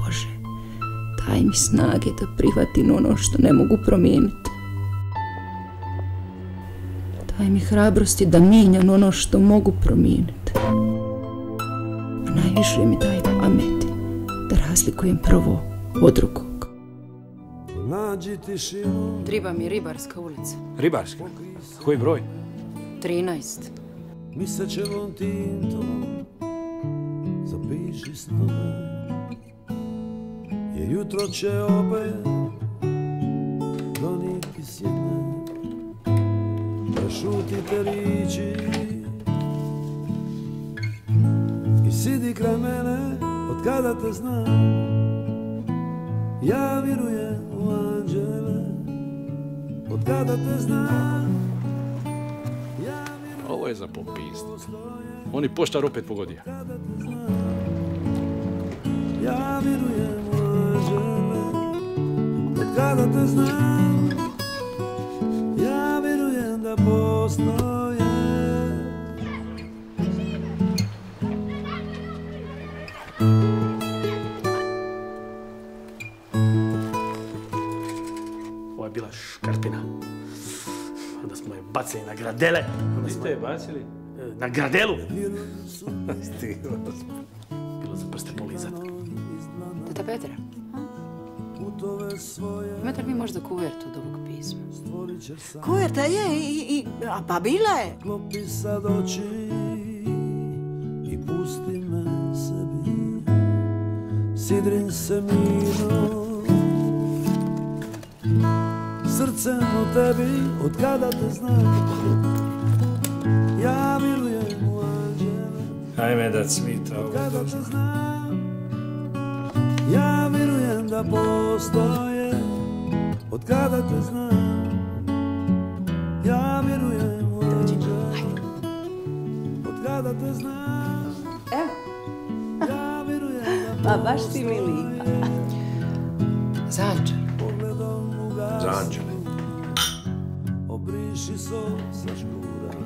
Bože, daj mi snage da prihvatim ono što ne mogu promijeniti. Daj mi hrabrosti da mijenjam ono što mogu promijeniti. A najviše mi daj pameti da razlikujem prvo od drugog. Treba mi Ribarska ulica. Ribarska? Koji broj? 13. Mislećevom tintom zapiši snove, jer jutro će opet donijeti sjene. Prešutite riči i sidi kraj mene, od kada te znam. Ja vjerujem u anđele, od kada te znam. Ovo je za popist. Oni poštar opet pogodio. Ja vjerujem u anđele, od kada te znam. Ja vjerujem da postoje. Ovo je bila škarpina. Onda smo je bacili na gradele. Vi ste je bacili? Na gradelu. Bilo za prste polizat. Tata Petra, imate li vi možda kuvertu od ovog pisma? Kuverta je, pa bila je. Klopi sad oči i pusti me sebi. Sidrim se mirno srcem u tebi, od kada te znam. Ja vjerujem u anđele, Ajme da cvita od kada te znam. Ja vjerujem da postoje, od kada te znam. Ja vjerujem u anđele, od kada te znam. Ja vjerujem da Pa baš si mi lipa. Za Anđele. Za Anđele. Obriši so sa škura,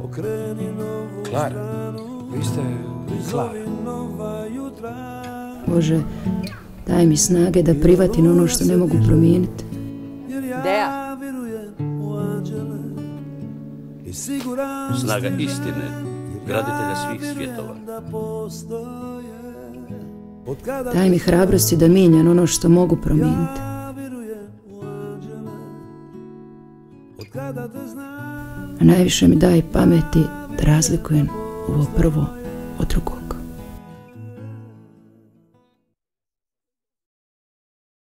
okreni novu Klara, stranu, vi ste Klara. prizovi nova jutra. Bože, daj mi snage da prihvatim ono što ne mogu promijeniti. Jer ja Deja. vjerujem u anđele i siguran Snaga istine, graditelja svih svjetova. da postoje. Od kada Daj mi hrabrosti da mijenjam ono što mogu promijeniti. ja vjerujem u anđele, od kada te znam. A najviše mi daj pameti da razlikujem ovo prvo od drugog.